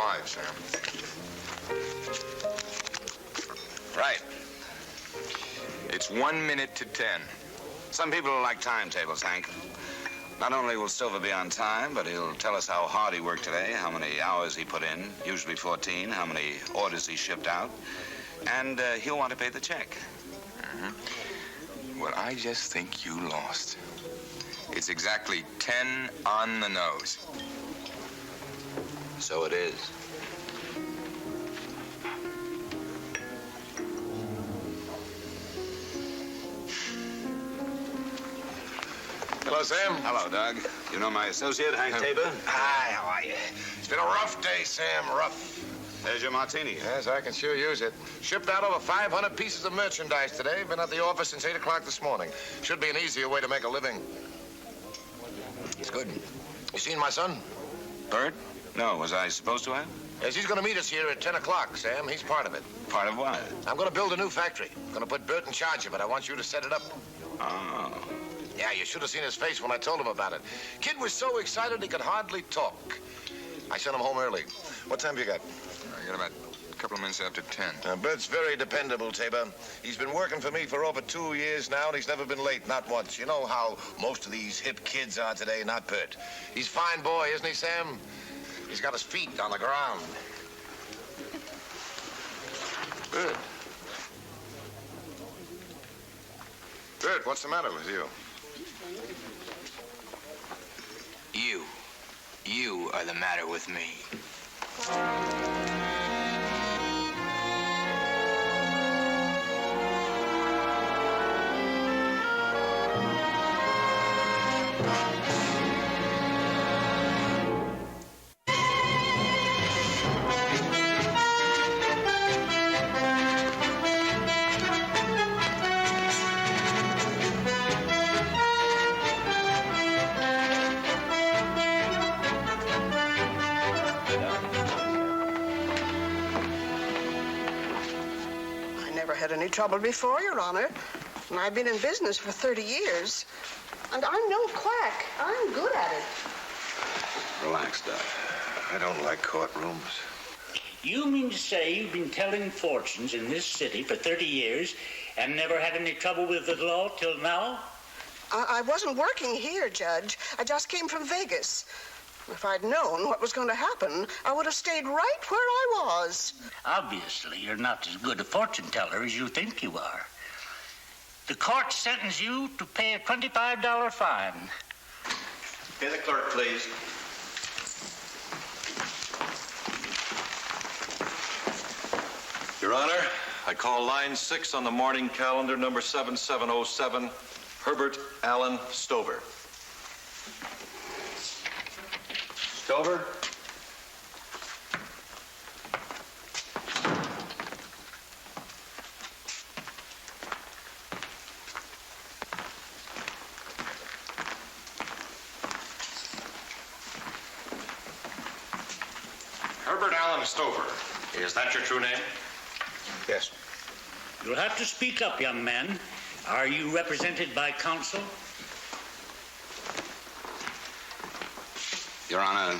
5, Sam. Right. It's 1 minute to 10. Some people like timetables, Hank. Not only will Stover be on time, but he'll tell us how hard he worked today, how many hours he put in, usually 14, how many orders he shipped out, and he'll want to pay the check. Well, I just think you lost. It's exactly 10 on the nose. So it is. Hello, Sam. Hello, Doug. You know my associate, Hank Tabor? Hi, how are you? It's been a rough day, Sam, rough. There's your martini. Yes, I can sure use it. Shipped out over 500 pieces of merchandise today. Been at the office since 8 o'clock this morning. Should be an easier way to make a living. It's good. You seen my son? Bert? No, was I supposed to have? Yes, he's going to meet us here at 10 o'clock, Sam. He's part of it. Part of what? I'm going to build a new factory. I'm going to put Bert in charge of it. I want you to set it up. Oh. Yeah, you should have seen his face when I told him about it. Kid was so excited he could hardly talk. I sent him home early. What time have you got? I got about a couple of minutes after 10. Bert's very dependable, Tabor. He's been working for me for over 2 years now, and he's never been late, not once. You know how most of these hip kids are today, not Bert. He's a fine boy, isn't he, Sam? He's got his feet on the ground. Bert. Bert, what's the matter with you? You are the matter with me. Any trouble before, Your Honor. And I've been in business for 30 years. And I'm no quack. I'm good at it. Relax, Doug. I don't like courtrooms. You mean to say you've been telling fortunes in this city for 30 years and never had any trouble with the law till now? I wasn't working here, Judge. I just came from Vegas. If I'd known what was going to happen, I would have stayed right where I was. Obviously, you're not as good a fortune teller as you think you are. The court sentenced you to pay a $25 fine. Pay the clerk, please. Your Honor, I call line 6 on the morning calendar, number 7707, Herbert Allen Stover. Stover? Herbert Allen Stover. Is that your true name? Yes. You'll have to speak up, young man. Are you represented by counsel? Your Honor,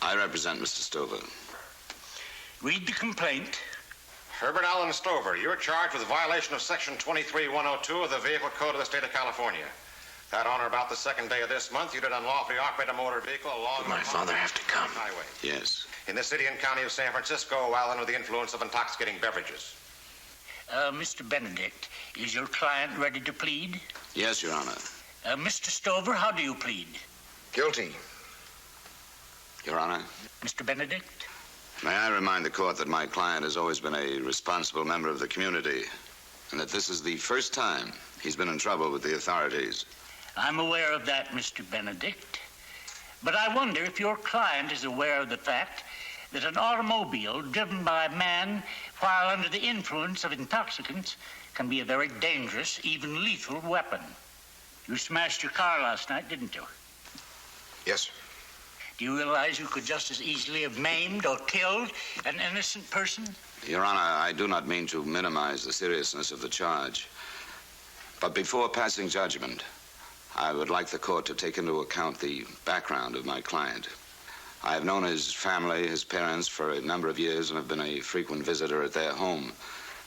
I represent Mr. Stover. Read the complaint. Herbert Allen Stover, you're charged with violation of Section 23102 of the Vehicle Code of the State of California. That on or about the second day of this month, you did unlawfully operate a motor vehicle along Would my father have to come? Highway. Yes. In the city and county of San Francisco, while under the influence of intoxicating beverages. Mr. Benedict, is your client ready to plead? Yes, Your Honor. Mr. Stover, how do you plead? Guilty. Your Honor. Mr. Benedict? May I remind the court that my client has always been a responsible member of the community, and that this is the first time he's been in trouble with the authorities. I'm aware of that, Mr. Benedict. But I wonder if your client is aware of the fact that an automobile driven by a man while under the influence of intoxicants can be a very dangerous, even lethal weapon. You smashed your car last night, didn't you? Yes. Do you realize you could just as easily have maimed or killed an innocent person? Your Honor, I do not mean to minimize the seriousness of the charge. But before passing judgment, I would like the court to take into account the background of my client. I have known his family, his parents, for a number of years and have been a frequent visitor at their home.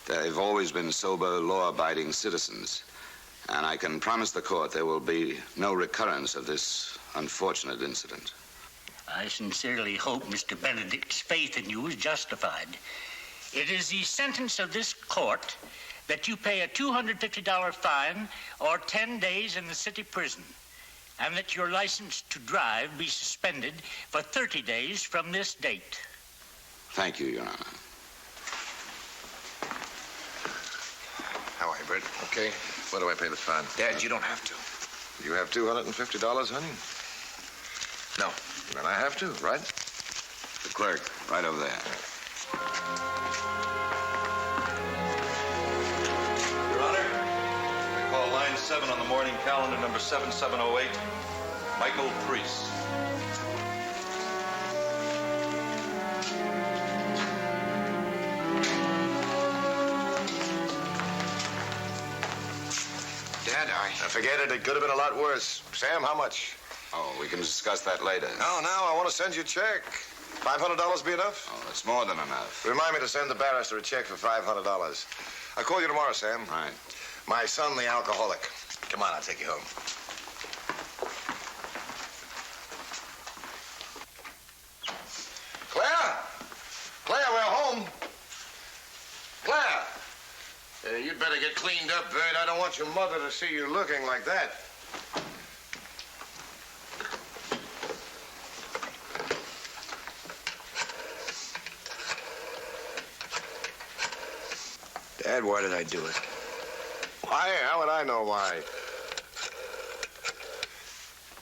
They've always been sober, law-abiding citizens. And I can promise the court there will be no recurrence of this unfortunate incident. I sincerely hope Mr. Benedict's faith in you is justified. It is the sentence of this court that you pay a $250 fine or 10 days in the city prison, and that your license to drive be suspended for 30 days from this date. Thank you, Your Honor. How are you, Bert? Okay. What do I pay the fine? Dad, you don't have to. You have $250, honey? No. Then I have to, right? The clerk, right over there. Your Honor, I call line 7 on the morning calendar number 7708, Michael Priest. Dad, Forget it. It could have been a lot worse. Sam, how much? Oh, we can discuss that later. No, I want to send you a check. $500 be enough? Oh, that's more than enough. Remind me to send the barrister a check for $500. I'll call you tomorrow, Sam. Right. My son, the alcoholic. Come on, I'll take you home. Claire! Claire, we're home. Claire! You'd better get cleaned up, Bert. I don't want your mother to see you looking like that. Dad, why did I do it? Why? How would I know why?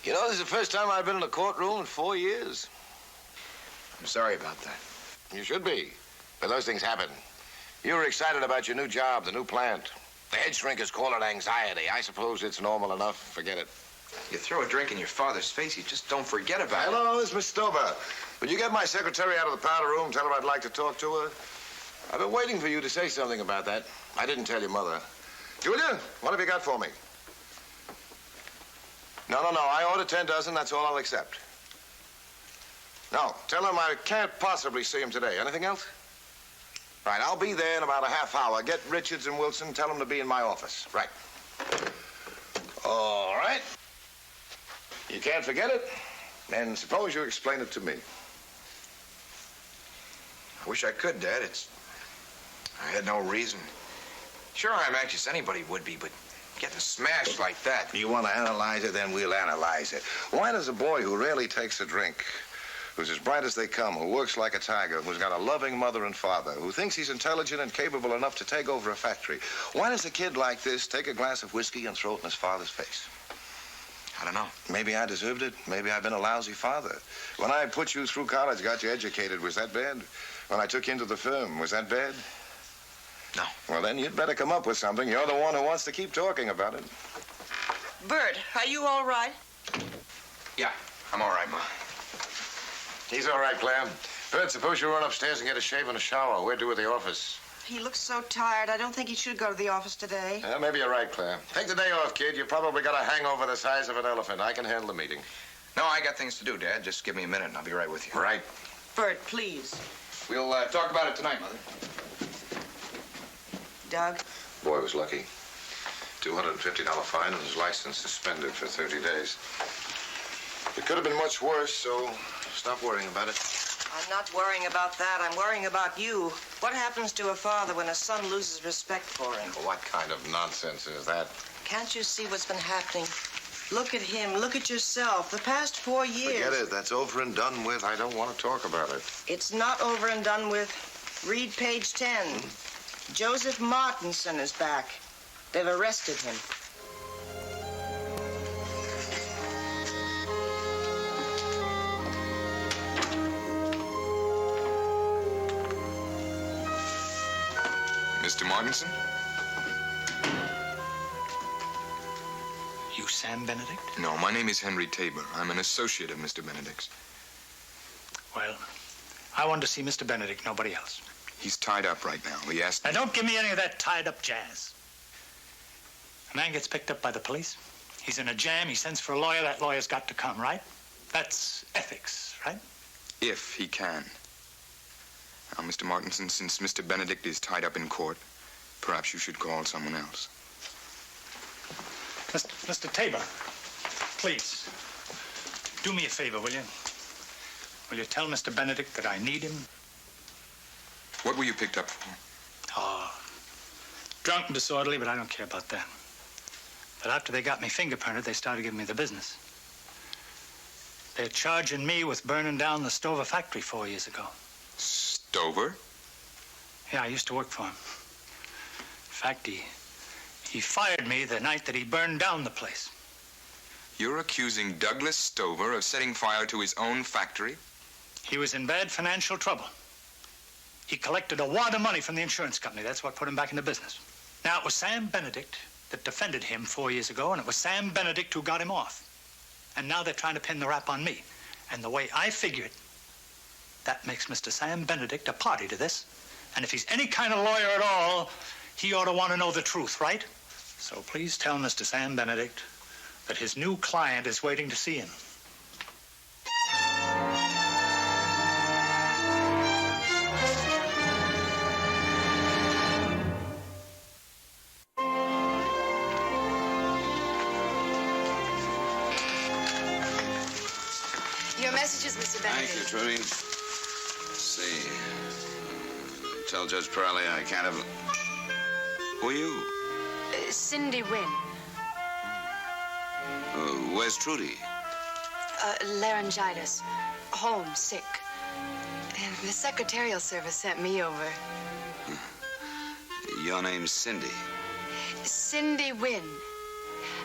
You know, this is the first time I've been in a courtroom in 4 years. I'm sorry about that. You should be. But those things happen. You were excited about your new job, the new plant. The head shrinkers call it anxiety. I suppose it's normal enough. Forget it. You throw a drink in your father's face, you just don't forget about it. Hello, this is Miss Stover. Will you get my secretary out of the powder room, tell her I'd like to talk to her? I've been waiting for you to say something about that. I didn't tell your mother. Julia, what have you got for me? No. I ordered 10 dozen. That's all I'll accept. No, tell him I can't possibly see him today. Anything else? Right, I'll be there in about a half hour. Get Richards and Wilson. Tell them to be in my office. Right. All right. You can't forget it? And suppose you explain it to me. I wish I could, Dad. I had no reason. Sure, I'm anxious. Anybody would be, but getting smashed like that. You want to analyze it, then we'll analyze it. Why does a boy who rarely takes a drink, who's as bright as they come, who works like a tiger, who's got a loving mother and father, who thinks he's intelligent and capable enough to take over a factory, why does a kid like this take a glass of whiskey and throw it in his father's face? I don't know. Maybe I deserved it. Maybe I've been a lousy father. When I put you through college, got you educated, was that bad? When I took you into the firm, was that bad? No. Well, then you'd better come up with something. You're the one who wants to keep talking about it. Bert, are you all right? Yeah, I'm all right, Ma. He's all right, Claire. Bert, suppose you run upstairs and get a shave and a shower. We're due at the office. He looks so tired. I don't think he should go to the office today. Maybe you're right, Claire. Take the day off, kid. You've probably got a hangover the size of an elephant. I can handle the meeting. No, I got things to do, Dad. Just give me a minute and I'll be right with you. Right. Bert, please. We'll talk about it tonight, Mother. Doug? Boy was lucky. $250 fine and his license suspended for 30 days. It could have been much worse, so stop worrying about it. I'm not worrying about that. I'm worrying about you. What happens to a father when a son loses respect for him? What kind of nonsense is that? Can't you see what's been happening? Look at him. Look at yourself. The past 4 years. Forget it. That's over and done with. I don't want to talk about it. It's not over and done with. Read page 10. Joseph Martinson is back. They've arrested him. Mr. Morganson? You Sam Benedict? No, my name is Henry Tabor. I'm an associate of Mr. Benedict's. Well, I want to see Mr. Benedict, nobody else. He's tied up right now. He asked Now, me... don't give me any of that tied-up jazz. A man gets picked up by the police. He's in a jam. He sends for a lawyer. That lawyer's got to come, right? That's ethics, right? If he can. Now, Mr. Martinson, since Mr. Benedict is tied up in court, perhaps you should call someone else. Mr. Tabor, please, do me a favor, will you? Will you tell Mr. Benedict that I need him? What were you picked up for? Oh, drunk and disorderly, but I don't care about that. But after they got me fingerprinted, they started giving me the business. They're charging me with burning down the Stover factory 4 years ago. Stover? Yeah, I used to work for him. In fact, he fired me the night that he burned down the place. You're accusing Douglas Stover of setting fire to his own factory? He was in bad financial trouble. He collected a wad of money from the insurance company. That's what put him back into business. Now, it was Sam Benedict that defended him 4 years ago, and it was Sam Benedict who got him off. And now they're trying to pin the rap on me. And the way I figured, that makes Mr. Sam Benedict a party to this. And if he's any kind of lawyer at all, he ought to want to know the truth, right? So please tell Mr. Sam Benedict that his new client is waiting to see him. Your messages, Mr. Benedict. Thank you, Trudy. Let's see. Tell Judge Pirelli I can't have... Who are you? Cindy Wynn. Where's Trudy? Laryngitis. Home, sick. And the secretarial service sent me over. Your name's Cindy. Cindy Wynn.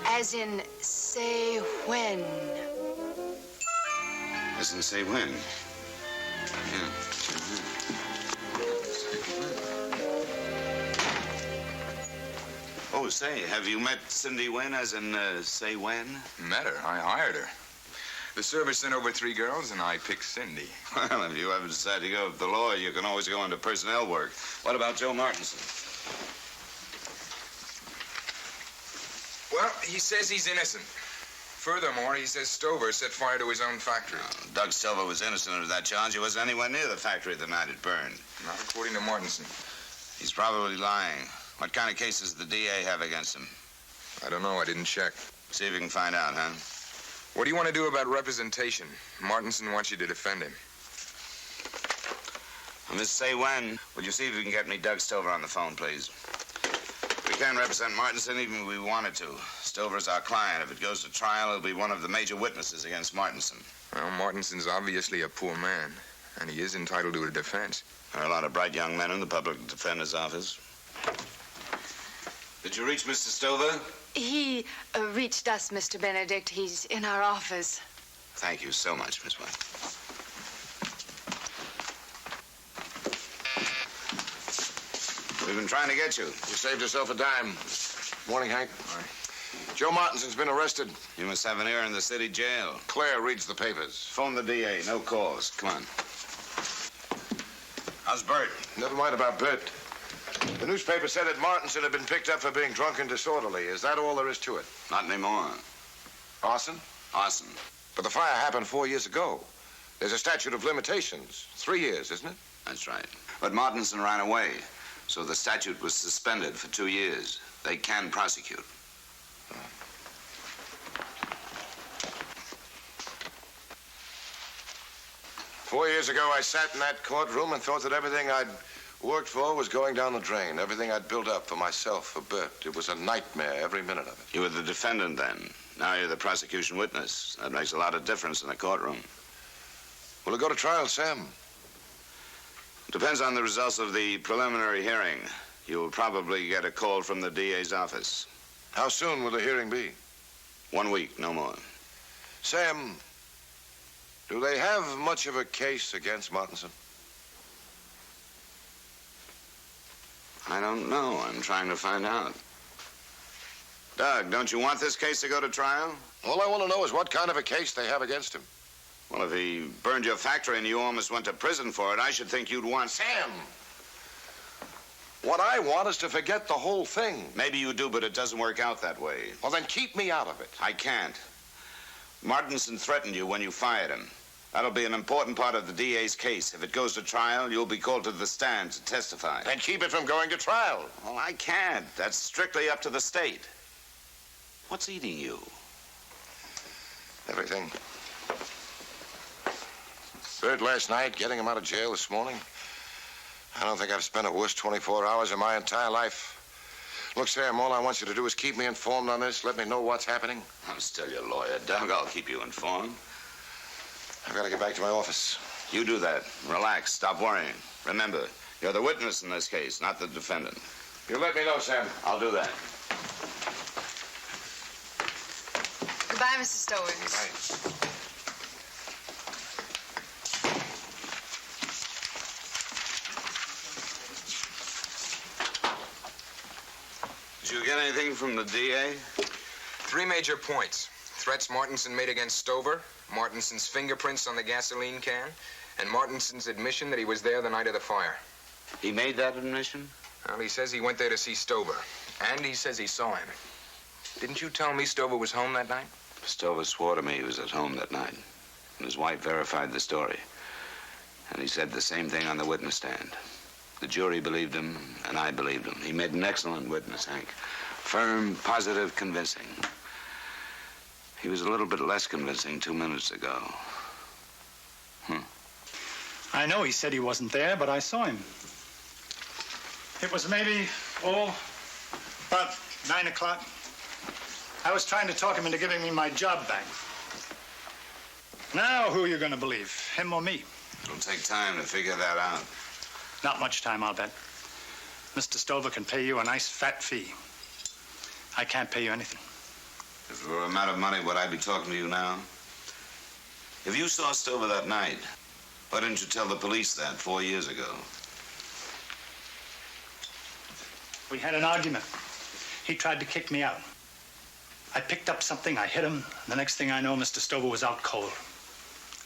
As in, say when. As in, say when? Yeah. Oh, say, have you met Cindy Wynn, as in, say when? Met her. I hired her. The service sent over 3 girls, and I picked Cindy. Well, if you ever decide to go with the law, you can always go into personnel work. What about Joe Martinson? Well, he says he's innocent. Furthermore, he says Stover set fire to his own factory. Doug Stover was innocent of that charge. He wasn't anywhere near the factory the night it burned. Not according to Martinson. He's probably lying. What kind of cases does the DA have against him? I don't know. I didn't check. See if you can find out, huh? What do you want to do about representation? Martinson wants you to defend him. Miss Say When, would you see if you can get me Doug Stover on the phone, please? We can't represent Martinson even if we wanted to. Stover's our client. If it goes to trial, he'll be one of the major witnesses against Martinson. Well, Martinson's obviously a poor man, and he is entitled to a defense. There are a lot of bright young men in the public defender's office. Did you reach Mr. Stover? He reached us, Mr. Benedict. He's in our office. Thank you so much, Miss Wynn. We've been trying to get you. You saved yourself a dime. Morning, Hank. Morning. Joe Martinson's been arrested. You must have an ear in the city jail. Claire reads the papers. Phone the DA. No calls. Come on. How's Bert? Never mind about Bert. The newspaper said that Martinson had been picked up for being drunk and disorderly. Is that all there is to it? Not anymore. Arson? Arson. But the fire happened 4 years ago. There's a statute of limitations. 3 years, isn't it? That's right. But Martinson ran away, so the statute was suspended for 2 years. They can prosecute. 4 years ago, I sat in that courtroom and thought that everything I'd worked for was going down the drain. Everything I'd built up for myself, for Bert. It was a nightmare, every minute of it. You were the defendant then. Now you're the prosecution witness. That makes a lot of difference in a courtroom. Will it go to trial, Sam? Depends on the results of the preliminary hearing. You'll probably get a call from the DA's office. How soon will the hearing be? 1 week, no more. Sam, do they have much of a case against Martinson? I don't know. I'm trying to find out. Doug, don't you want this case to go to trial? All I want to know is what kind of a case they have against him. Well, if he burned your factory and you almost went to prison for it, I should think you'd want... Sam! What I want is to forget the whole thing. Maybe you do, but it doesn't work out that way. Well, then keep me out of it. I can't. Martinson threatened you when you fired him. That'll be an important part of the DA's case. If it goes to trial, you'll be called to the stand to testify. And keep it from going to trial. Well, I can't. That's strictly up to the state. What's eating you? Everything. Third last night, getting him out of jail this morning. I don't think I've spent a worse 24 hours in my entire life. Look, Sam, all I want you to do is keep me informed on this. Let me know what's happening. I'll tell your lawyer, Doug. I'll keep you informed. I've got to get back to my office. You do that. Relax. Stop worrying. Remember, you're the witness in this case, not the defendant. You let me know, Sam. I'll do that. Goodbye, Mr. Stover. Goodbye. Did you get anything from the DA? 3 major points. Threats Martinson made against Stover, Martinson's fingerprints on the gasoline can, and Martinson's admission that he was there the night of the fire. He made that admission? Well, he says he went there to see Stover, and he says he saw him. Didn't you tell me Stover was home that night? Stover swore to me he was at home that night, and his wife verified the story. And he said the same thing on the witness stand. The jury believed him, and I believed him. He made an excellent witness, Hank. Firm, positive, convincing. He was a little bit less convincing 2 minutes ago. I know he said he wasn't there, but I saw him. It was maybe, about 9 o'clock. I was trying to talk him into giving me my job back. Now, who are you going to believe, him or me? It'll take time to figure that out. Not much time, I'll bet. Mr. Stover can pay you a nice fat fee. I can't pay you anything. If it were a matter of money, would I be talking to you now? If you saw Stover that night, why didn't you tell the police that 4 years ago? We had an argument. He tried to kick me out. I picked up something, I hit him. The next thing I know, Mr. Stover was out cold.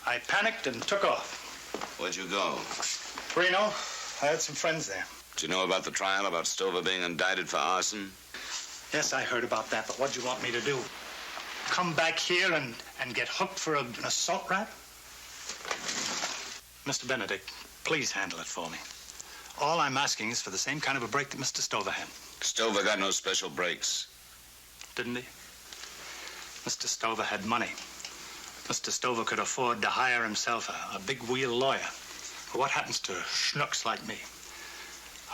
I panicked and took off. Where'd you go? Reno. I had some friends there. Did you know about the trial, about Stover being indicted for arson? Yes, I heard about that, but what'd you want me to do? Come back here and get hooked for an assault rap? Mr. Benedict, please handle it for me. All I'm asking is for the same kind of a break that Mr. Stover had. Stover got no special breaks. Didn't he? Mr. Stover had money. Mr. Stover could afford to hire himself a big-wheel lawyer. But what happens to schnooks like me?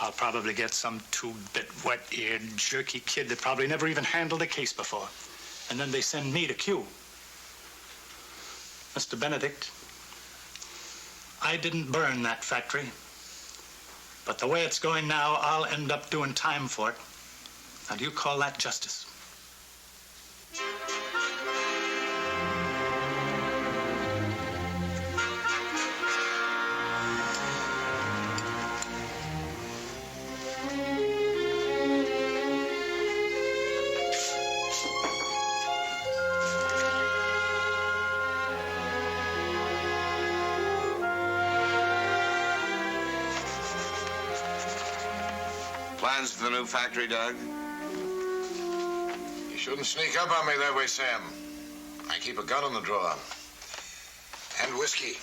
I'll probably get some two-bit, wet-eared, jerky kid that probably never even handled a case before. And then they send me to Q. Mr. Benedict, I didn't burn that factory. But the way it's going now, I'll end up doing time for it. Now, do you call that justice? Plans for the new factory, Doug? You shouldn't sneak up on me that way, Sam. I keep a gun in the drawer. And whiskey.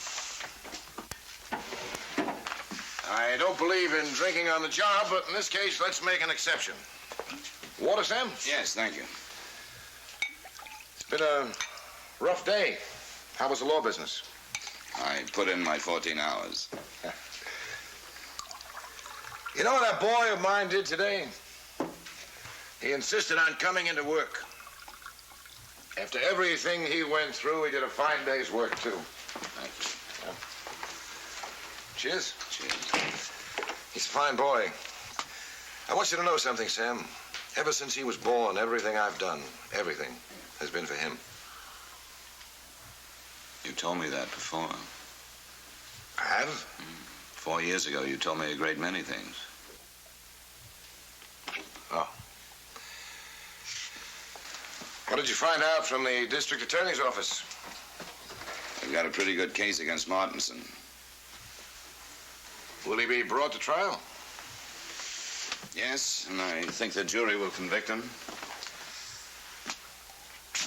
I don't believe in drinking on the job, but in this case, let's make an exception. Water, Sam? Yes, thank you. It's been a rough day. How was the law business? I put in my 14 hours. You know what that boy of mine did today? He insisted on coming into work. After everything he went through, he did a fine day's work, too. Thank you. Yeah. Cheers. Cheers. He's a fine boy. I want you to know something, Sam. Ever since he was born, everything I've done, everything, has been for him. You told me that before. I have? 4 years ago, you told me a great many things. Oh. What did you find out from the district attorney's office? They've got a pretty good case against Martinson. Will he be brought to trial? Yes, and I think the jury will convict him.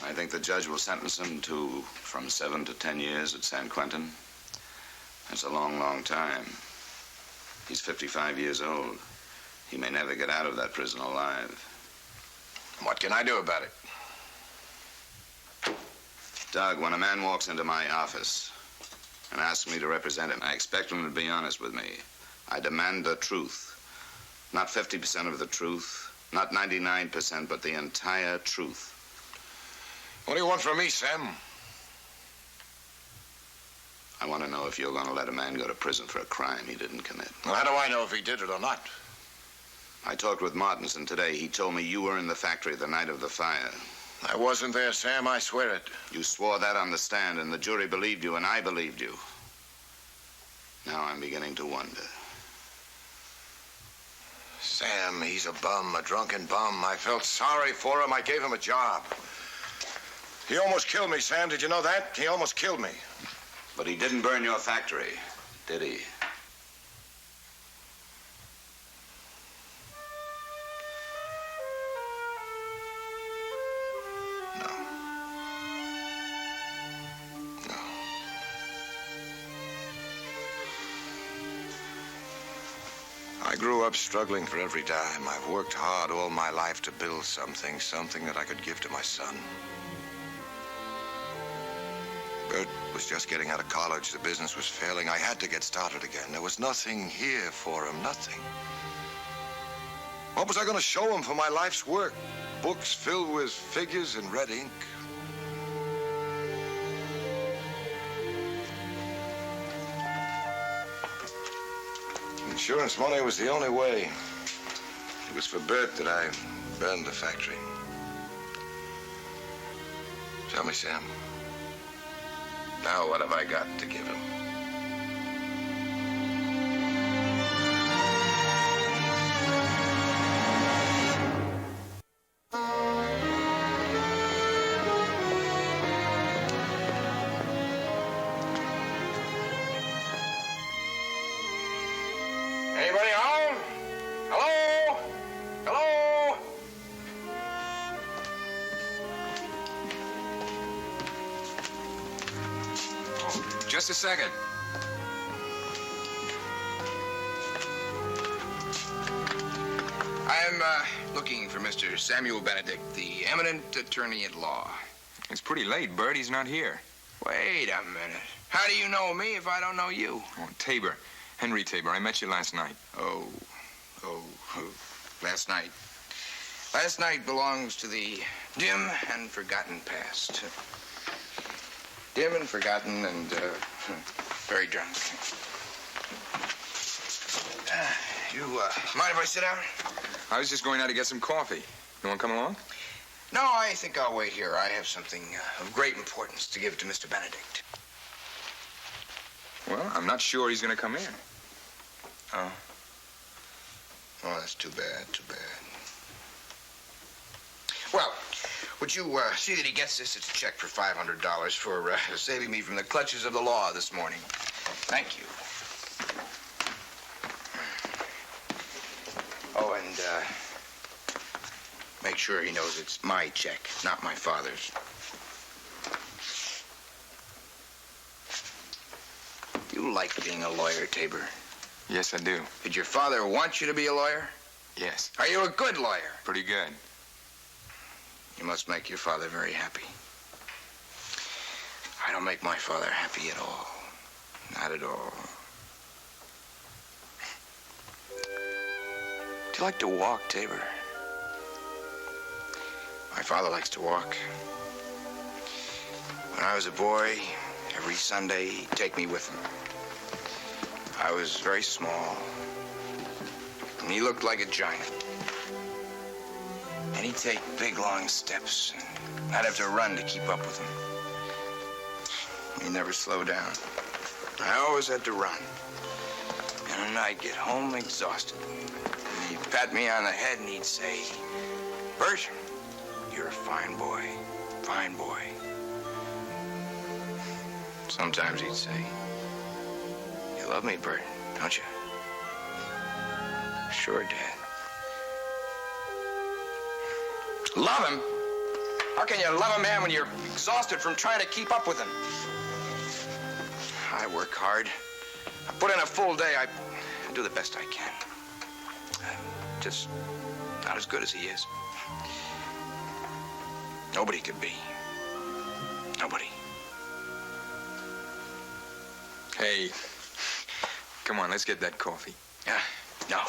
I think the judge will sentence him to from 7 to 10 years at San Quentin. That's a long, long time. He's 55 years old. He may never get out of that prison alive. What can I do about it? Doug, when a man walks into my office and asks me to represent him, I expect him to be honest with me. I demand the truth. Not 50% of the truth, not 99%, but the entire truth. What do you want from me, Sam? I want to know if you're going to let a man go to prison for a crime he didn't commit. Well, how do I know if he did it or not? I talked with Martinson today. He told me you were in the factory the night of the fire. I wasn't there, Sam. I swear it. You swore that on the stand, and the jury believed you, and I believed you. Now I'm beginning to wonder. Sam, he's a bum, a drunken bum. I felt sorry for him. I gave him a job. He almost killed me, Sam. Did you know that? He almost killed me. But he didn't burn your factory, did he? No. No. I grew up struggling for every dime. I've worked hard all my life to build something that I could give to my son. Bert was just getting out of college. The business was failing. I had to get started again. There was nothing here for him, nothing. What was I going to show him for my life's work? Books filled with figures in red ink. Insurance money was the only way. It was for Bert that I burned the factory. Tell me, Sam. Now what have I got to give him? Anybody home? Hello? Hello? Just a second. I'm looking for Mr. Samuel Benedict, the eminent attorney at law. It's pretty late, Bert. He's not here. Wait a minute. How do you know me if I don't know you? Oh, Tabor. Henry Tabor. I met you last night. Oh. Last night. Last night belongs to the dim and forgotten past. Dim and forgotten and very drunk. You mind if I sit down? I was just going out to get some coffee. You want to come along? No, I think I'll wait here. I have something of great importance to give to Mr. Benedict. Well, I'm not sure he's going to come in. Oh. Oh, that's too bad, too bad. Well, would you see that he gets this? It's a check for $500 for saving me from the clutches of the law this morning. Thank you. Oh, and make sure he knows it's my check, not my father's. Do you like being a lawyer, Tabor? Yes, I do. Did your father want you to be a lawyer? Yes. Are you a good lawyer? Pretty good. You must make your father very happy. I don't make my father happy at all. Not at all. Do you like to walk, Tabor? My father likes to walk. When I was a boy, every Sunday he'd take me with him. I was very small, and he looked like a giant. And he'd take big, long steps, and I'd have to run to keep up with him. He'd never slow down. I always had to run. And then I'd get home exhausted. And he'd pat me on the head, and he'd say, "Bert, you're a fine boy, fine boy." Sometimes he'd say, "You love me, Bert, don't you?" "Sure, Dad." Love him? How can you love a man when you're exhausted from trying to keep up with him? I work hard. I put in a full day. I do the best I can. I'm just not as good as he is. Nobody could be. Nobody. Hey, come on, let's get that coffee. No,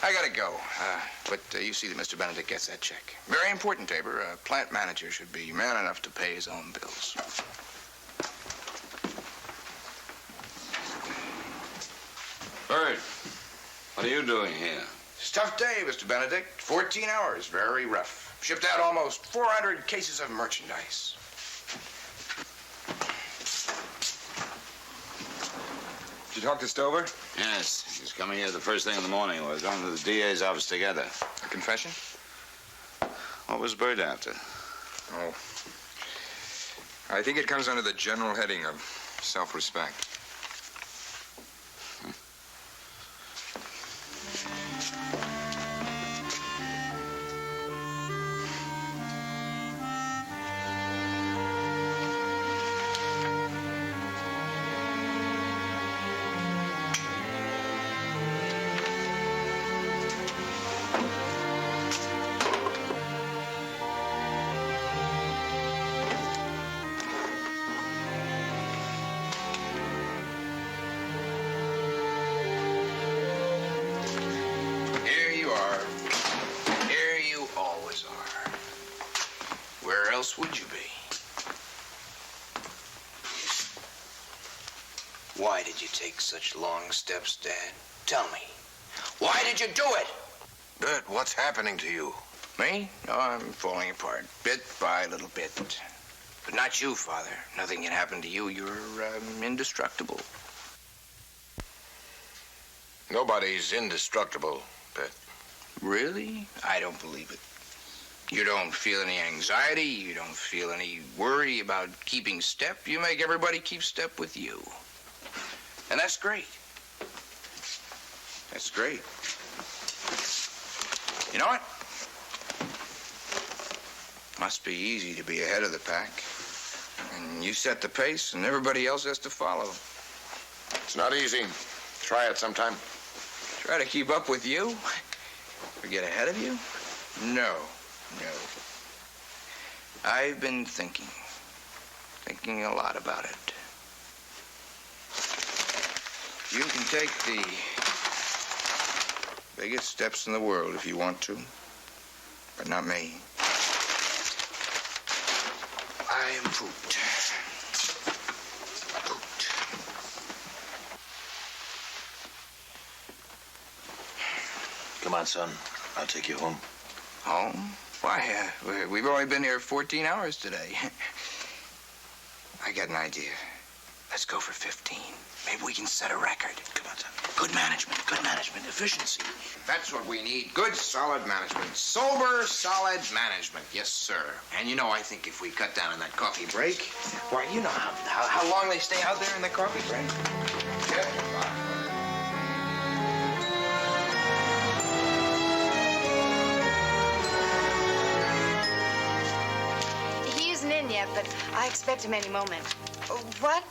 I gotta go. But you see that Mr. Benedict gets that check. Very important, Tabor. A plant manager should be man enough to pay his own bills. Bert, what are you doing here? It's a tough day, Mr. Benedict. 14 hours, very rough. Shipped out almost 400 cases of merchandise. Did you talk to Stover? Yes, he's coming here the first thing in the morning. We're going to the DA's office together. A confession? What was Bert after? Oh. I think it comes under the general heading of self-respect. Would you be? Why did you take such long steps, Dad? Tell me. Why did you do it? Bert, what's happening to you? Me? No, I'm falling apart, bit by little bit. But not you, Father. Nothing can happen to you. You're indestructible. Nobody's indestructible, Bert. Really? I don't believe it. You don't feel any anxiety. You don't feel any worry about keeping step. You make everybody keep step with you. And that's great. That's great. You know what? Must be easy to be ahead of the pack. And you set the pace, and everybody else has to follow. It's not easy. Try it sometime. Try to keep up with you? Or get ahead of you? No. I've been thinking a lot about it. You can take the biggest steps in the world if you want to, but not me. I am pooped. Come on, son. I'll take you home. Home? Why, we've only been here 14 hours today. I got an idea. Let's go for 15. Maybe we can set a record. Come on, son. Good management, efficiency. That's what we need. Good, solid management. Sober, solid management. Yes, sir. And you know, I think if we cut down on that coffee break, why, you know how long they stay out there in the coffee break? Yeah. Yet, but I expect him any moment. What?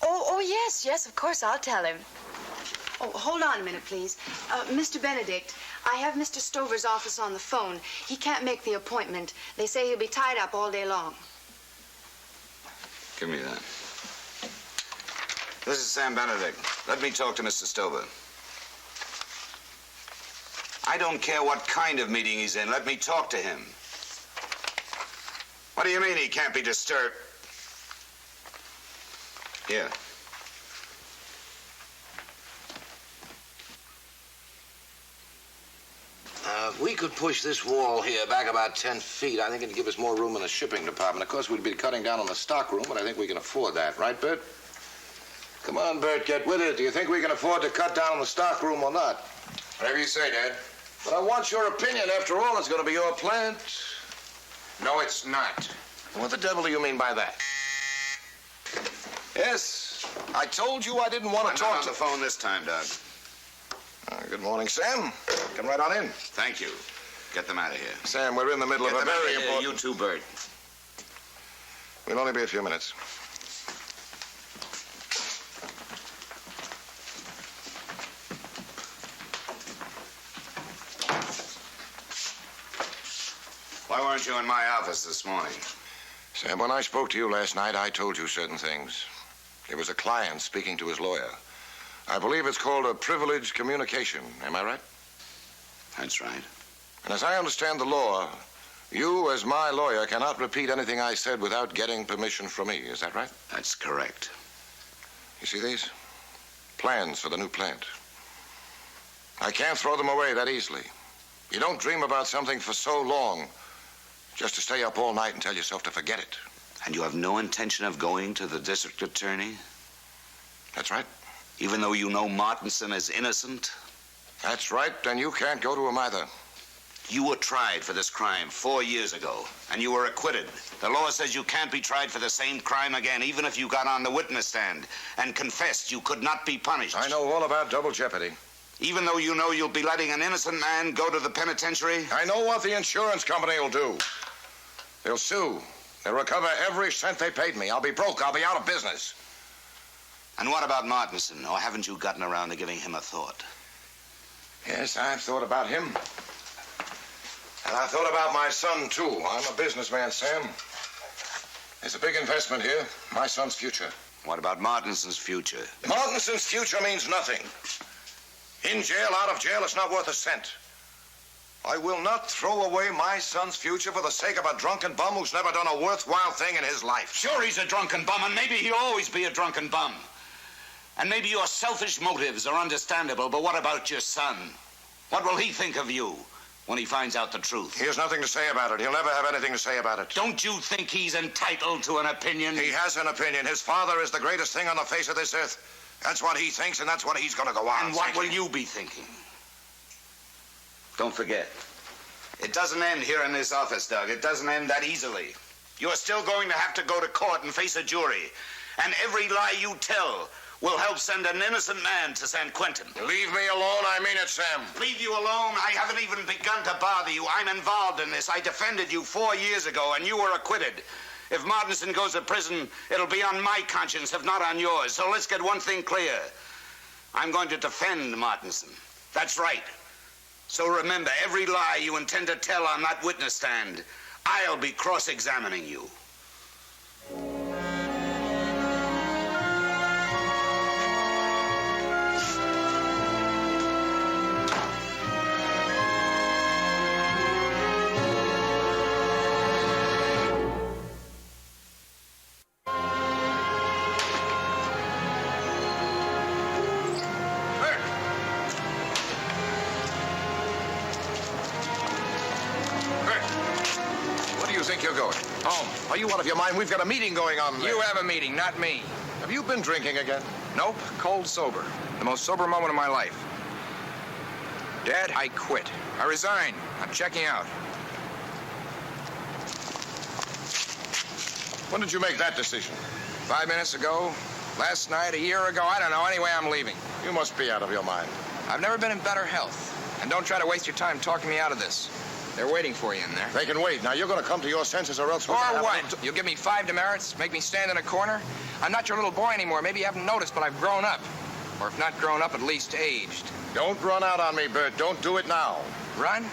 Oh, yes, of course, I'll tell him. Oh, hold on a minute, please. Mr. Benedict, I have Mr. Stover's office on the phone. He can't make the appointment. They say he'll be tied up all day long. Give me that. This is Sam Benedict. Let me talk to Mr. Stover. I don't care what kind of meeting he's in. Let me talk to him. What do you mean he can't be disturbed? Here. If we could push this wall here back about 10 feet, I think it'd give us more room in the shipping department. Of course, we'd be cutting down on the stock room, but I think we can afford that. Right, Bert? Come on, Bert, get with it. Do you think we can afford to cut down on the stock room or not? Whatever you say, Dad. But I want your opinion. After all, it's going to be your plant. No, it's not. What the devil do you mean by that? Yes, I told you I didn't want to talk on the phone this time, Doug. Good morning, Sam. Come right on in. Thank you. Get them out of here. Sam, we're in the middle of a very important... You too, Bert. We'll only be a few minutes. Why weren't you in my office this morning? Sam, when I spoke to you last night, I told you certain things. It was a client speaking to his lawyer. I believe it's called a privileged communication. Am I right? That's right. And as I understand the law, you, as my lawyer, cannot repeat anything I said without getting permission from me. Is that right? That's correct. You see these? Plans for the new plant. I can't throw them away that easily. You don't dream about something for so long just to stay up all night and tell yourself to forget it. And you have no intention of going to the district attorney? That's right. Even though you know Martinson is innocent? That's right, and you can't go to him either. You were tried for this crime 4 years ago, and you were acquitted. The law says you can't be tried for the same crime again, even if you got on the witness stand and confessed you could not be punished. I know all about double jeopardy. Even though you know you'll be letting an innocent man go to the penitentiary? I know what the insurance company will do. They'll sue. They'll recover every cent they paid me. I'll be broke. I'll be out of business. And what about Martinson? Or haven't you gotten around to giving him a thought? Yes, I've thought about him. And I thought about my son, too. I'm a businessman, Sam. There's a big investment here. My son's future. What about Martinson's future? Martinson's future means nothing. In jail, out of jail, it's not worth a cent. I will not throw away my son's future for the sake of a drunken bum who's never done a worthwhile thing in his life. Sure, he's a drunken bum, and maybe he'll always be a drunken bum. And maybe your selfish motives are understandable, but what about your son? What will he think of you when he finds out the truth? He has nothing to say about it. He'll never have anything to say about it. Don't you think he's entitled to an opinion? He has an opinion. His father is the greatest thing on the face of this earth. That's what he thinks, and that's what he's going to go on. And what will you be thinking? Don't forget, it doesn't end here in this office, Doug. It doesn't end that easily. You're still going to have to go to court and face a jury. And every lie you tell will help send an innocent man to San Quentin. Leave me alone. I mean it, Sam. Leave you alone? I haven't even begun to bother you. I'm involved in this. I defended you 4 years ago, and you were acquitted. If Martinson goes to prison, it'll be on my conscience, if not on yours. So let's get one thing clear. I'm going to defend Martinson. That's right. So remember, every lie you intend to tell on that witness stand, I'll be cross-examining you. Are you out of your mind? We've got a meeting going on there. You have a meeting, not me. Have you been drinking again? Nope, cold sober. The most sober moment of my life. Dad, I quit. I resign. I'm checking out. When did you make that decision? 5 minutes ago, last night, a year ago, I don't know. Anyway, I'm leaving. You must be out of your mind. I've never been in better health. And don't try to waste your time talking me out of this. They're waiting for you in there. They can wait. Now, you're going to come to your senses or else... Or what? You'll give me 5 demerits, make me stand in a corner? I'm not your little boy anymore. Maybe you haven't noticed, but I've grown up. Or if not grown up, at least aged. Don't run out on me, Bert. Don't do it now. Run?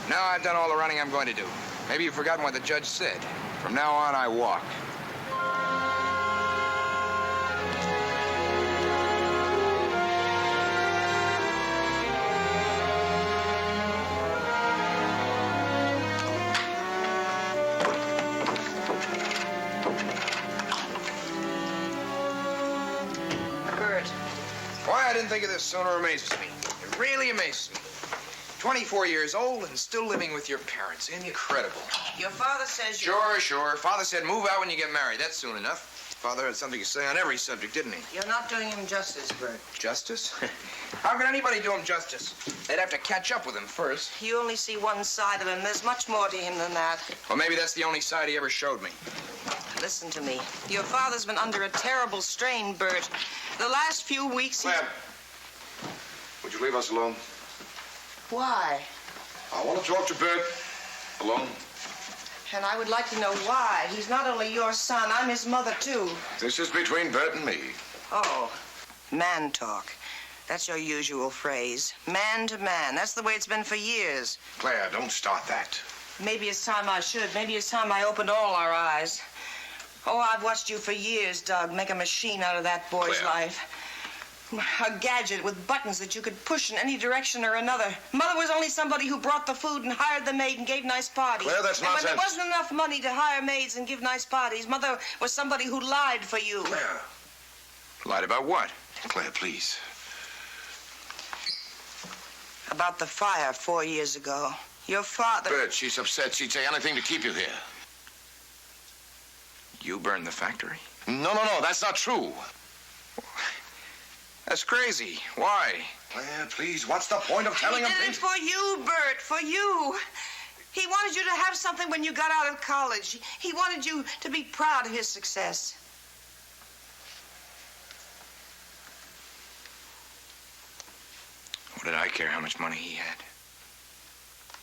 Now I've done all the running I'm going to do. Maybe you've forgotten what the judge said. From now on, I walk. Why I didn't think of this sooner amazes me. It really amazes me. 24 years old and still living with your parents. Incredible. Your father says you... Sure. Father said move out when you get married. That's soon enough. Father had something to say on every subject, didn't he? You're not doing him justice, Bert. Justice? How can anybody do him justice? They'd have to catch up with him first. You only see one side of him. There's much more to him than that. Well, maybe that's the only side he ever showed me. Listen to me. Your father's been under a terrible strain, Bert. The last few weeks... Ma'am, would you leave us alone? Why? I want to talk to Bert. Alone? And I would like to know why. He's not only your son, I'm his mother, too. This is between Bert and me. Oh, man talk. That's your usual phrase. Man to man. That's the way it's been for years. Claire, don't start that. Maybe it's time I should. Maybe it's time I opened all our eyes. Oh, I've watched you for years, Doug, make a machine out of that boy's Claire. life. A gadget with buttons that you could push in any direction or another. Mother was only somebody who brought the food and hired the maid and gave nice parties. Claire, that's nonsense. And when there wasn't enough money to hire maids and give nice parties, Mother was somebody who lied for you. Claire. Lied about what? Claire, please. About the fire 4 years ago. Your father... Bert, she's upset. She'd say anything to keep you here. You burned the factory? No, that's not true. That's crazy. Why? Claire, please, what's the point of telling him He did things? it for you, Bert, for you. He wanted you to have something when you got out of college. He wanted you to be proud of his success. What did I care how much money he had?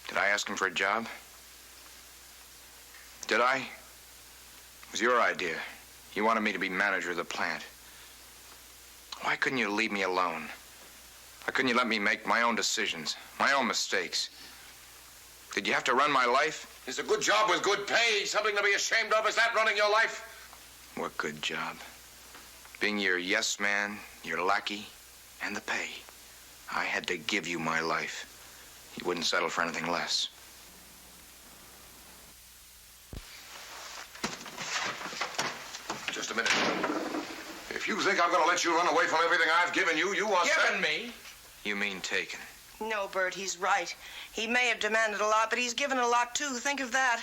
Did I ask him for a job? Did I? It was your idea. You wanted me to be manager of the plant. Why couldn't you leave me alone? Why couldn't you let me make my own decisions, my own mistakes? Did you have to run my life? It's a good job with good pay. Something to be ashamed of. Is that running your life? What good job? Being your yes man, your lackey, and the pay. I had to give you my life. You wouldn't settle for anything less. Just a minute. If you think I'm going to let you run away from everything I've given you, you are... Given me? You mean taken? No, Bert, he's right. He may have demanded a lot, but he's given a lot, too. Think of that.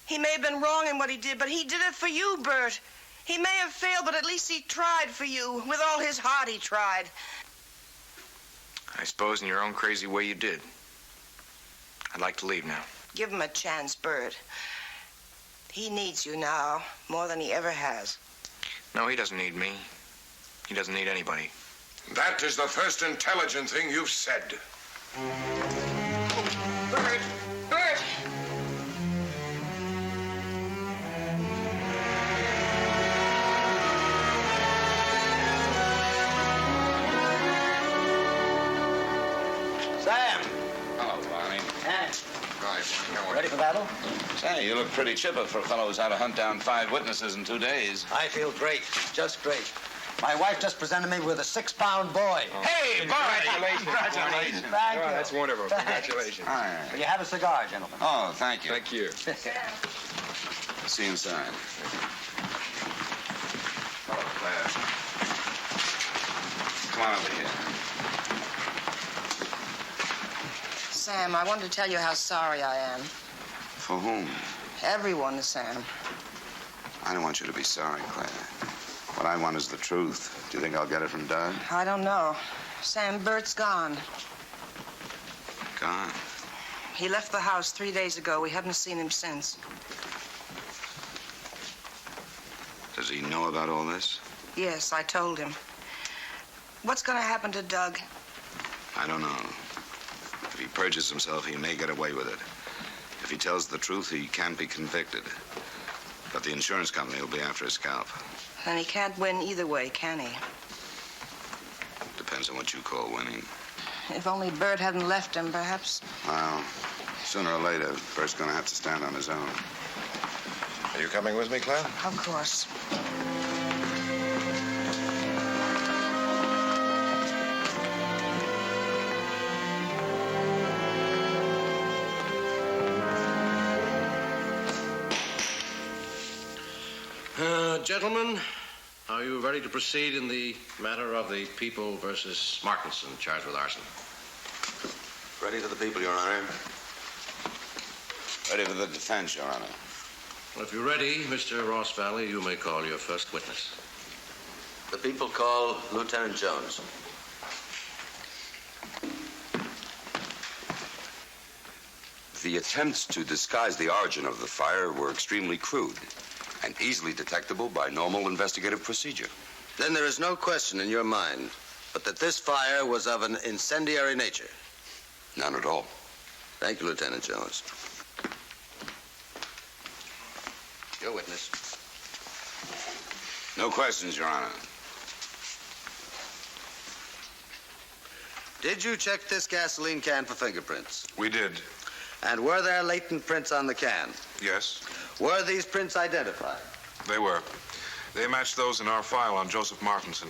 He may have been wrong in what he did, but he did it for you, Bert. He may have failed, but at least he tried for you. With all his heart, he tried. I suppose in your own crazy way you did. I'd like to leave now. Give him a chance, Bert. He needs you now more than he ever has. No, he doesn't need me. He doesn't need anybody. That is the first intelligent thing you've said. Bert! Bert! Sam! Hello, Barney. Ready for battle? Say, you look pretty chipper for a fellow who's had to hunt down 5 witnesses in 2 days. I feel great, just great. My wife just presented me with a 6-pound boy. Hey, Barney! Congratulations. Thank you. That's wonderful. Thanks. Congratulations. Will you have a cigar, gentlemen? Oh, thank you. Thank you. See you inside. Hello, Claire. Come on over here. Sam, I wanted to tell you how sorry I am. For whom? Everyone, Sam. I don't want you to be sorry, Claire. What I want is the truth. Do you think I'll get it from Doug? I don't know. Sam, Bert's gone. Gone. He left the house 3 days ago. We haven't seen him since. Does he know about all this? Yes, I told him. What's going to happen to Doug? I don't know. If he perjures himself, he may get away with it. If he tells the truth, he can't be convicted. But the insurance company will be after his scalp. Then he can't win either way, can he? Depends on what you call winning. If only Bert hadn't left him, perhaps. Well, sooner or later, Bert's going to have to stand on his own. Are you coming with me, Claire? Of course. Gentlemen, are you ready to proceed in the matter of the People versus Markinson charged with arson? Ready for the people, Your Honor. Ready for the defense, Your Honor. Well, if you're ready, Mr. Ross Valley, you may call your first witness. The people call Lieutenant Jones. The attempts to disguise the origin of the fire were extremely crude and easily detectable by normal investigative procedure. Then there is no question in your mind but that this fire was of an incendiary nature. None at all. Thank you, Lieutenant Jones. Your witness. No questions, Your Honor. Did you check this gasoline can for fingerprints? We did. And were there latent prints on the can? Yes, Were these prints identified? they were. They matched those in our file on Joseph Martinson.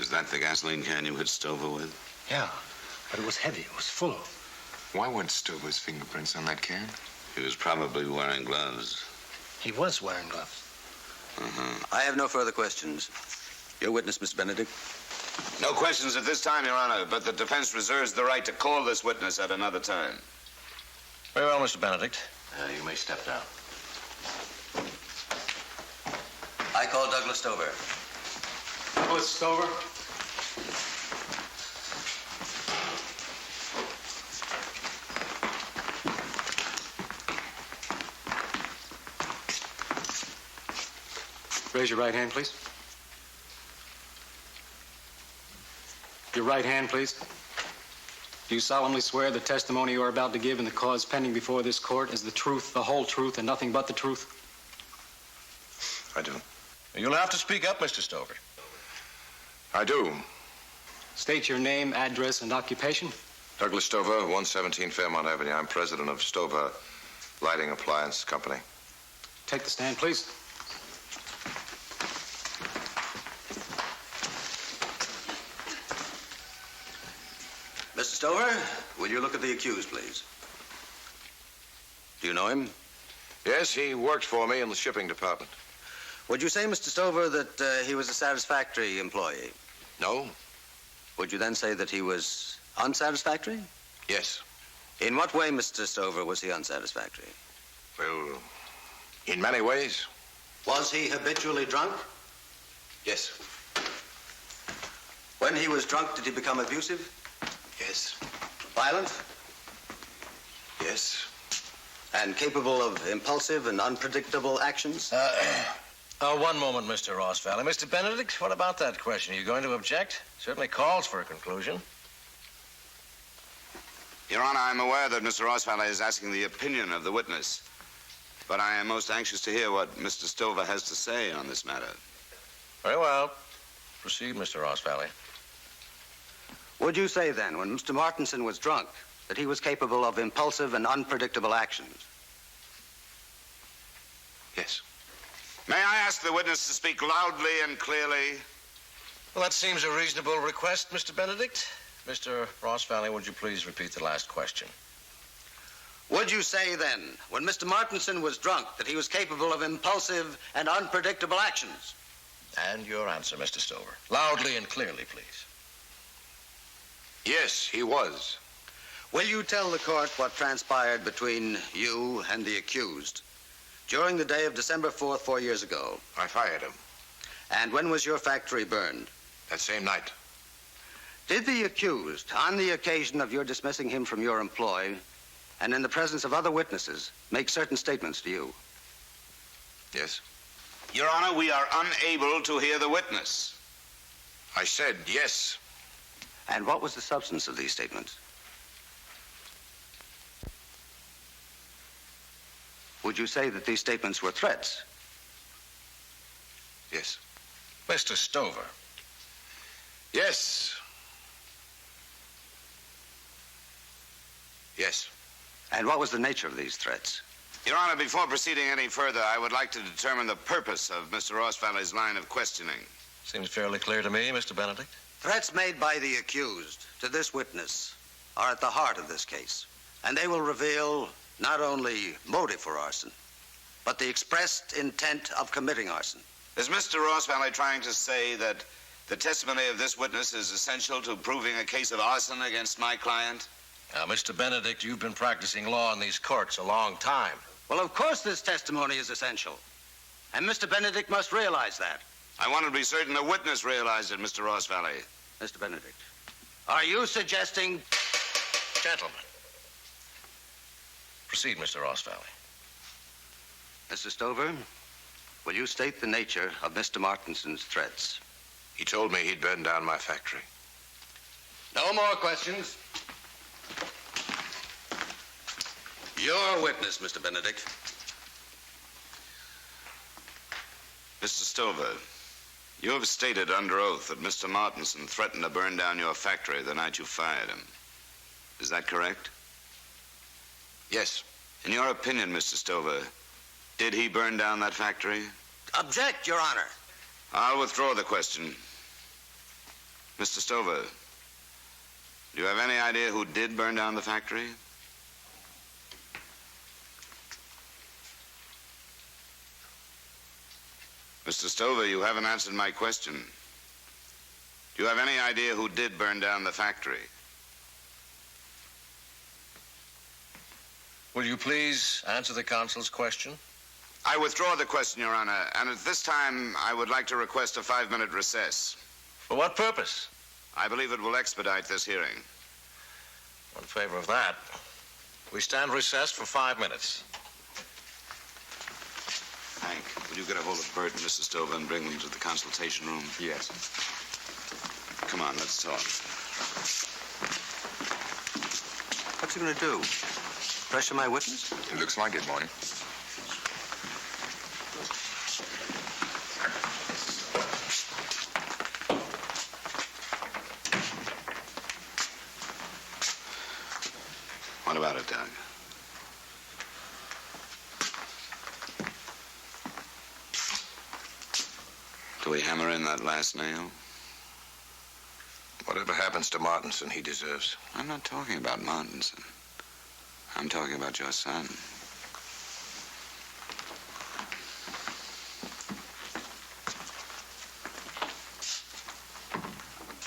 Is that the gasoline can you hit Stover with? Yeah, but it was heavy. It was full. Why weren't Stover's fingerprints on that can? He was probably wearing gloves. He was wearing gloves. I have no further questions. Your witness, Mr. Benedict. No questions at this time, Your Honor, but the defense reserves the right to call this witness at another time. Very well, Mr. Benedict. You may step down. I call Douglas Stover. Douglas Stover? Raise your right hand, please. Your right hand, please. Do you solemnly swear the testimony you are about to give in the cause pending before this court is the truth, the whole truth, and nothing but the truth? I do. You'll have to speak up, Mr. Stover. I do. State your name, address, and occupation. Douglas Stover, 117 Fairmont Avenue. I'm president of Stover Lighting Appliance Company. Take the stand, please. Mr. Stover, will you look at the accused, please? Do you know him? Yes, he worked for me in the shipping department. Would you say, Mr. Stover, that he was a satisfactory employee? No? Would you then say that he was unsatisfactory? Yes. In what way, Mr. Stover, was he unsatisfactory? Well, in many ways. Was he habitually drunk? Yes. When he was drunk, did he become abusive? Yes. Violent? Yes. And capable of impulsive and unpredictable actions? One moment, Mr. Ross Valley. Mr. Benedict, what about that question? Are you going to object? Certainly calls for a conclusion. Your Honor, I'm aware that Mr. Roswell is asking the opinion of the witness, but I am most anxious to hear what Mr. Stover has to say on this matter. Very well. Proceed, Mr. Ross Valley. Would you say then, when Mr. Martinson was drunk, that he was capable of impulsive and unpredictable actions? Yes. May I ask the witness to speak loudly and clearly? Well, that seems a reasonable request, Mr. Benedict. Mr. Ross Valley, would you please repeat the last question? Would you say then, when Mr. Martinson was drunk, that he was capable of impulsive and unpredictable actions? And your answer, Mr. Stover. Loudly and clearly, please. Yes, he was. Will you tell the court what transpired between you and the accused during the day of December 4th, 4 years ago? I fired him. And when was your factory burned? That same night. Did the accused, on the occasion of your dismissing him from your employ, and in the presence of other witnesses, make certain statements to you? Yes. Your Honor, we are unable to hear the witness. I said yes. And what was the substance of these statements? Would you say that these statements were threats? Yes. Mr. Stover. Yes. Yes. And what was the nature of these threats? Your Honor, before proceeding any further, I would like to determine the purpose of Mr. Ross Valley's line of questioning. Seems fairly clear to me, Mr. Benedict. Threats made by the accused to this witness are at the heart of this case, and they will reveal not only motive for arson, but the expressed intent of committing arson. Is Mr. Ross Valley trying to say that the testimony of this witness is essential to proving a case of arson against my client? Now, Mr. Benedict, you've been practicing law in these courts a long time. Well, of course this testimony is essential, and Mr. Benedict must realize that. I want to be certain the witness realized it, Mr. Ross Valley. Mr. Benedict, are you suggesting... Gentlemen. Proceed, Mr. Ross Valley. Mr. Stover, will you state the nature of Mr. Martinson's threats? He told me he'd burn down my factory. No more questions. Your witness, Mr. Benedict. Mr. Stover, you have stated under oath that Mr. Martinson threatened to burn down your factory the night you fired him. Is that correct? Yes. In your opinion, Mr. Stover, did he burn down that factory? Object, Your Honor. I'll withdraw the question. Mr. Stover, do you have any idea who did burn down the factory? Mr. Stover, you haven't answered my question. Do you have any idea who did burn down the factory? Will you please answer the counsel's question? I withdraw the question, Your Honor, and at this time, I would like to request a 5-minute recess. For what purpose? I believe it will expedite this hearing. In favor of that, we stand recessed for 5 minutes. Hank, will you get a hold of Bert and Mrs. Stover and bring them to the consultation room? Yes. Come on, let's talk. What's he going to do? Pressure my witness? It looks like it, Morty. What about it, Doug? Do we hammer in that last nail? Whatever happens to Martinson, he deserves. I'm not talking about Martinson. I'm talking about your son.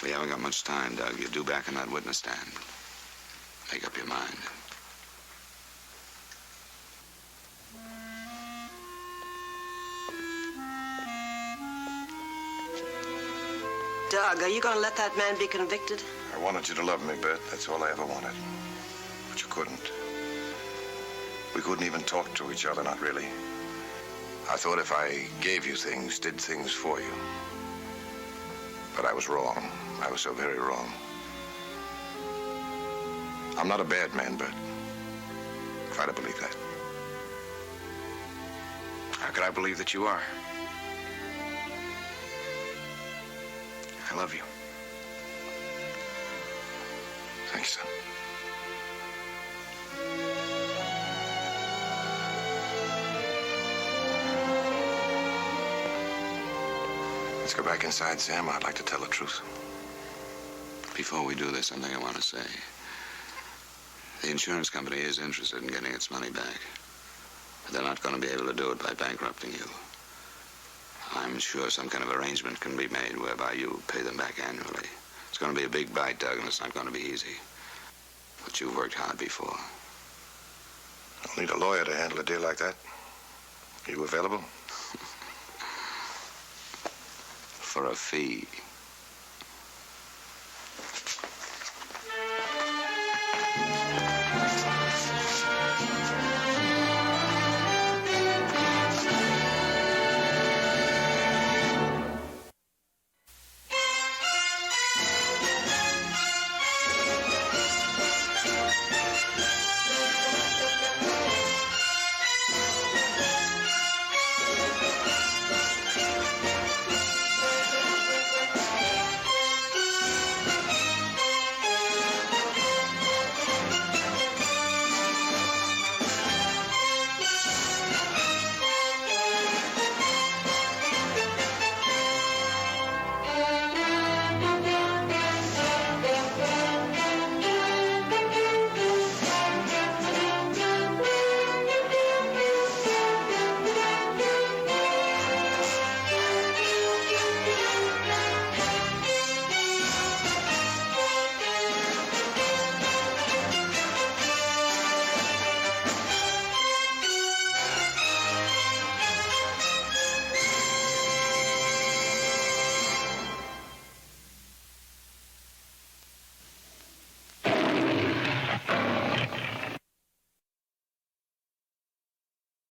We haven't got much time, Doug. You're due back in that witness stand. Make up your mind. Doug, are you going to let that man be convicted? I wanted you to love me, Bert. That's all I ever wanted. But you couldn't. We couldn't even talk to each other, not really. I thought if I gave you things, did things for you. But I was wrong. I was so very wrong. I'm not a bad man, Bert. Try to believe that. How could I believe that you are? I love you. Thanks, son. Let's go back inside, Sam. I'd like to tell the truth. Before we do, there's something I want to say. The insurance company is interested in getting its money back. But they're not going to be able to do it by bankrupting you. I'm sure some kind of arrangement can be made whereby you pay them back annually. It's going to be a big bite, Doug, and it's not going to be easy. But you've worked hard before. I'll need a lawyer to handle a deal like that. Are you available? For a fee.